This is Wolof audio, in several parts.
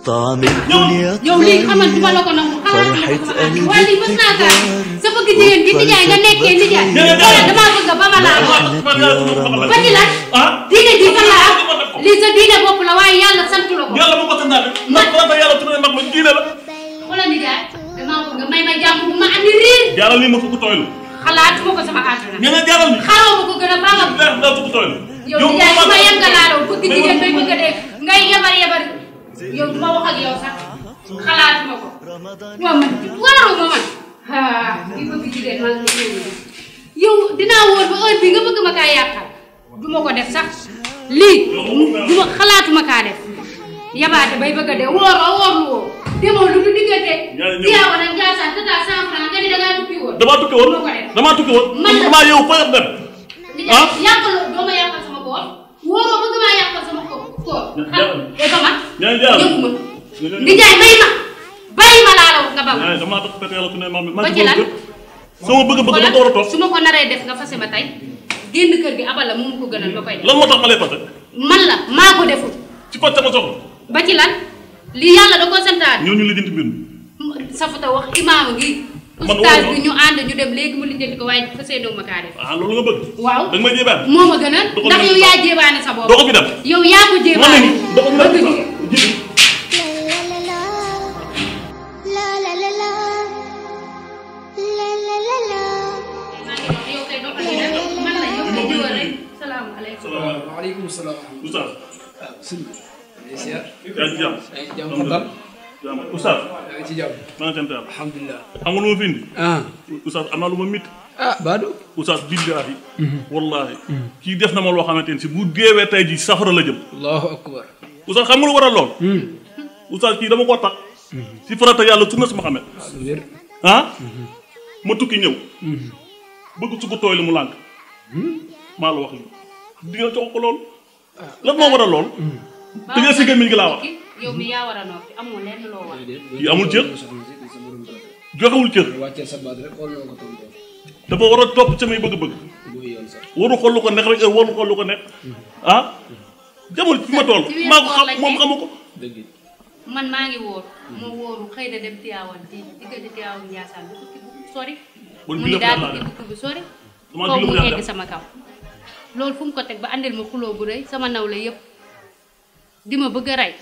طعم الدنيا yow lii xamal duma la ko nangu فرحة قلبي waaye lii mës naa kaa sa bëgg jigéen gi nijaay nga nekkee nijaay wala damaa bëgg ba ma laa ba ci lan diine ji fan la am lii sa diine bopp la waaye yàlla sant la ko yàlla moo ko santaane man ba yàlla tuddee mag ma diine la wala nijaay damaa bëgg may ma jàmm bu ma andi riir jaaral lii ma fukk tooylu xalaatuma ko sama àdduna ña nga jaaral ni xaroo ma ko gën a baax leer daa fukk tooylu yow nijaay su ma yem nga laaloo bëgg jigéen bay bëgg a dee ngay yabar yow du ma wax ak yow sax xalaatuma ko waaw man waroo ma man di bëgg jigéen maa ngi lay yow dinaa wóor ba heure bi nga bëgg ma kaa yàqal du ma ko def sax lii du ma xalaatuma kaa def yabaate bay bëgg a dee wóorlu woo demoo lu du diggante Tiwaawan nag Njaasaan tata 100 francs nga ni dangaa tukki woon damaa tukki woon man damaa yow fa dem yàqal doo ma yàqal sama koor wóoroo bëgg maa yàqal sama koor ba ma ñëwuma nijaay bàyyi ma laa la wax nga ba ma damaa tax fekk yàlla su ne ma ba ci lan sama bëgg-bëgg da ko war a toog su ma ko naree def nga fase ma tey génn kër gi abal la mu ko gënal ba koy def lan moo tax ma lay fase man la maa ko deful ci ko sama soxla ba ci lan lii yàlla da ko santaane ñoo ñu lijjanti mbir mi safata wax imaam gi ustaas bi ñu ànd ñu dem léegi mu lijjanti ko waaye fase doo ma kaa def loolu nga bëgg waaw da nga may jéebaan moo ma gënal ndax yow yaa jéebaane sa bopp doo ko fi def yow yaa ko jéebaane bëgg jigéen waaleykum salaam. Oustaz. ah sëñ bi. yaa ngi ci jàmm. yaa ngi ci jàmm xatal. Oustaz. yaa ngi ci jàmm. maa ngi sant yàlla. alhamdulilah. xam nga lu ma fi indi. Oustaz am naa lu ma mit. Baadu. Oustaz billaahi. wallaahi. kii def na ma loo xamante ni si bu deewee tey ji safara la jëm. allahu akbar. Oustaz xam nga lu waral lool. Oustaz kii dama koo tax. si farata yàlla sunna si Muhammad. ma tukki ñëw. bëgg su ko tooy li mu lànk. maa la wax li di nga jox ko loolu. lan moo waral lool. te nga si gémmiñ gi laa wax. yow mi yaa war a noppi amoo lenn loo wax. yi amul cër. joxewul cër. wàcceel sa baat rek xool ko tontu. dafa war a topp samay bëgg-bëgg. waru xool lu ko neex rek waru xool lu ko neex. jamul fi ma toll. maa ko xam moom xamu ko. man maa ngi wóor. ma wóoru xëy na dem Tiwaawan di diggante Tiwaawan Njaasaan bu tukki bu sori. mu ni daa tukki tukki bu sori. foofu mu egg sama kaw. loolu fu mu ko teg ba andil ma xuloo bu rëy sama nawle yëpp di ma bëgg a rey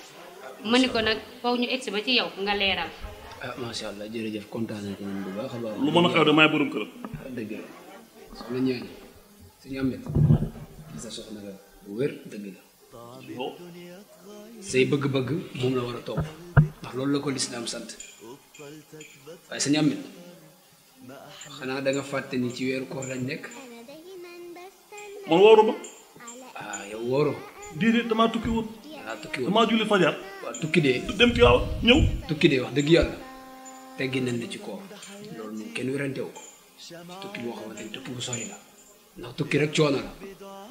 ma ni ko nag foog ñu egsi ba ci yow nga leeral. macha allah jërëjëf kontaan nañu ko ñun bu baax a baax. lu mën a xew de maay borom këram. dëgg la soxna ñaani suñu amet sa soxna la bu wér dëgg la. say bëgg-bëgg moom la war a topp ndax loolu la ko lislaam sant waaye suñu amet xanaa da nga fàtte ni ci weeru koor lañ nekk. man wóoru ma. yow wóoroo. déedéet damaa tukki woon. damaa julli fajar. waaw tukki dee. dem ci waaw ñëw. tukki dee wax dëgg yàlla teggi nañ la ci koor loolu moom kenn werante wu ko tukki boo xamante ni tukki bu sori la ndax tukki rek coono la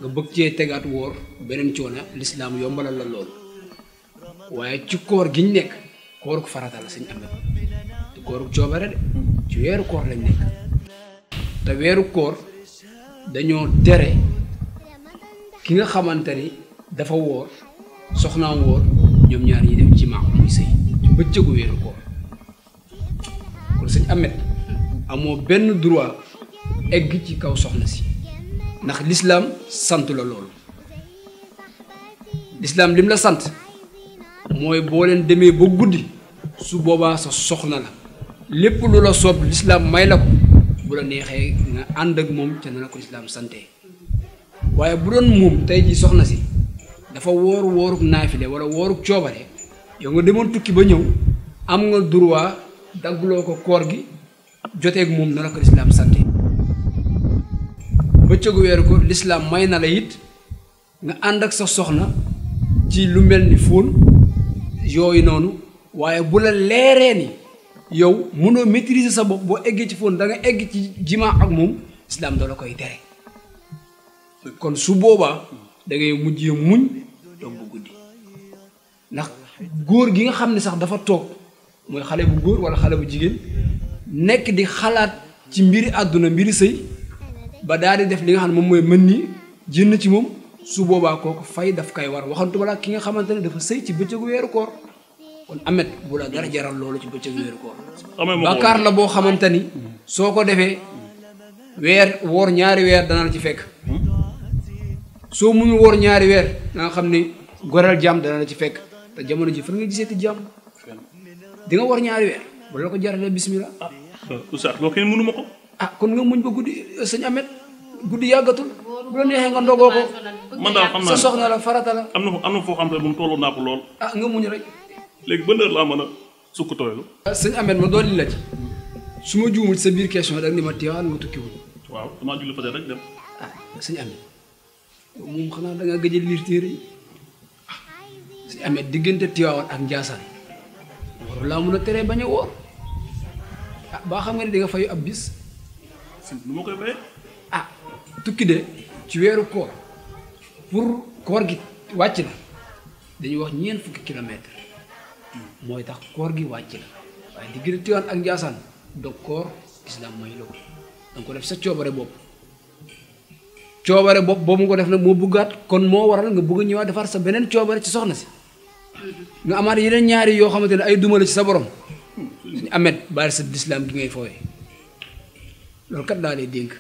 nga bëgg cee tegaat wóor beneen coono lislaam yombalal la loolu waaye ci koor giñ nekk kooruk farata la suñu amet te kooruk coobare de ci weeru koor lañ nekk te weeru koor dañoo tere ki nga xamante ni dafa wóor soxnaam wóor ñoom ñaar ñi def ci maam muy sëy ci bëccëgu weeru koor kon sëñ Amet amoo benn droit egg ci kaw soxna si ndax lislaam sant la loolu lislaam lim la sant mooy boo leen demee ba guddi su boobaa sa soxna la lépp lu la soob lislaam may la ko bu la neexee nga ànd ak moom ca na la ko lislaam sante waaye bu doon moom tey ji soxna si dafa wóoru wóoruk naafile wala wóoruk coobare yow nga demoon tukki ba ñëw am nga droit dagguloo ko koor gi joteeg moom na la ko lislaam sante bëccëgu weeru ko lislaam may na la it nga ànd ak sa soxna ci lu mel ni fóon yooyu noonu waaye bu la leeree ni yow mënoo maîtriser sa bopp boo eggee ci fóon da nga egg ci jimaa ak moom lislaam da la koy tere kon su boobaa da ngay mujjee muñ toog bu guddi ndax góor gi nga xam ne sax dafa toog mooy xale bu góor wala xale bu jigéen nekk di xalaat ci mbiri àdduna mbiri sëy ba daal di def li nga xam ne moom mooy mën nii jënn ci moom su boobaa kooku fay daf koy war waxantuma la ki nga xamante ne dafa sëy ci bëccëgu weeru koor kon amet bu la dara jaral loolu ci bëccëg weeru koor xamee ma ko bàkkaar la boo xamante ni soo ko defee weer woor ñaari weer dana la ci fekk soo munul woor ñaari weer da nga xam ni goreel jàmm dana la ci fekk te jamono ji fan nga gisee ti jàmm di nga woor ñaari weer bu la ko jaralee bismillah oustaz loolu kenn mënu ma ko ah kon nga muñ ba guddi sëñ amet guddi yàggatul bu la neexee nga ndogoo ko man daal xam sa naa soxna la farata la am na foo xam te moom tolloo naa ko lool ah nga muñ rek léegi ban heure laa mën a sukk tooylu sëñ amet ma dolli la ci su ma juumul sa biir question rek ni ma teewaan nga tukkiwul waaw damaa julli fajar rek dem ah sëñ amet moom xanaa da nga gëj a liir téere yi sëñ amet diggante Tiwaawan ak Njaasaan waru laa mun a teree bañ a woor ah baa xam nga ne di nga fayu ab bis si nu ma koy fayee ah tukki de ci weeru koor pour koor gi wàcc la dañuy wax ñeent fukki kilomètre mooy tax koor gi wàcc la waaye diggante Tiwaawan ak Njaasaan dog koor islam may la ko danga ko def sa coobare bopp boobu nga ko def nag moo bëggaat kon moo waral nga bëgg a ñëwaat defar sa beneen coobare ci soxna si nga amaat yeneen ñaari yoo xamante ne ay duma la ci sa borom suñu amet bari sa lislaam gi ngay fooye loolu kat daa lay dénk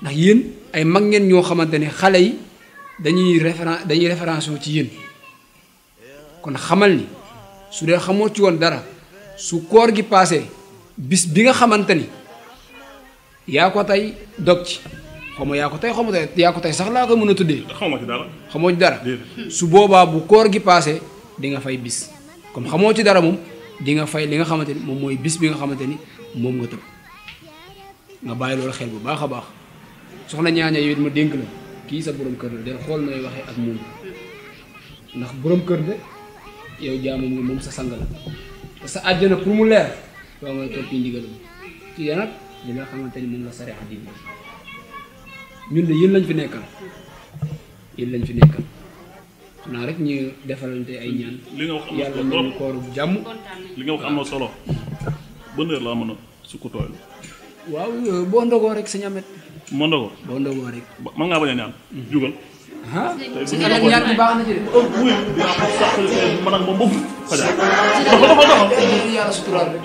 ndax yéen ay mag ngeen ñoo xamante ne xale yi dañuy référence ci yéen kon xamal ni su dee xamoo ci woon dara su koor gi paasee bis bi nga xamante ni yaa ko tey dog ci xaw ma yaa ko tey sax laa ko mën a tuddee xaw ma ci dara xamoo ci dara déedéet su boobaa bu koor gi paasee di nga fay bis comme xamoo ci dara moom di nga fay li nga xamante ni moom mooy bis bi nga xamante ni moom nga tëb nga bàyyi loolu xel bu baax a baax soxna ñaaña yow it ma dénk la kii sa borom kër la del xool nooy waxee ak moom ndax borom kër de yow jaamam nga moom sa sang la te sa àjjana pour mu leer waaw ngay topp ndigalam ci ya nag li nga xamante ni moom la sare xaddi ñun de yéen lañ fi nekkal xanaa rek ñu defalante ay ñaan li nga wax am na yàlla solo ñu kooru jàmm li nga wax am na solo ban heure laa mën a sukk tooylu waaw boo ndogoo rek sëñ Amet ma ndogo boo ndogoo rek man ngaa bañ a ñaan jugal ah sëñ Amet ñaan bi baax na ci de wuy dinaa ko sax man ak moom boobu fajar doxal yàlla suturaal rek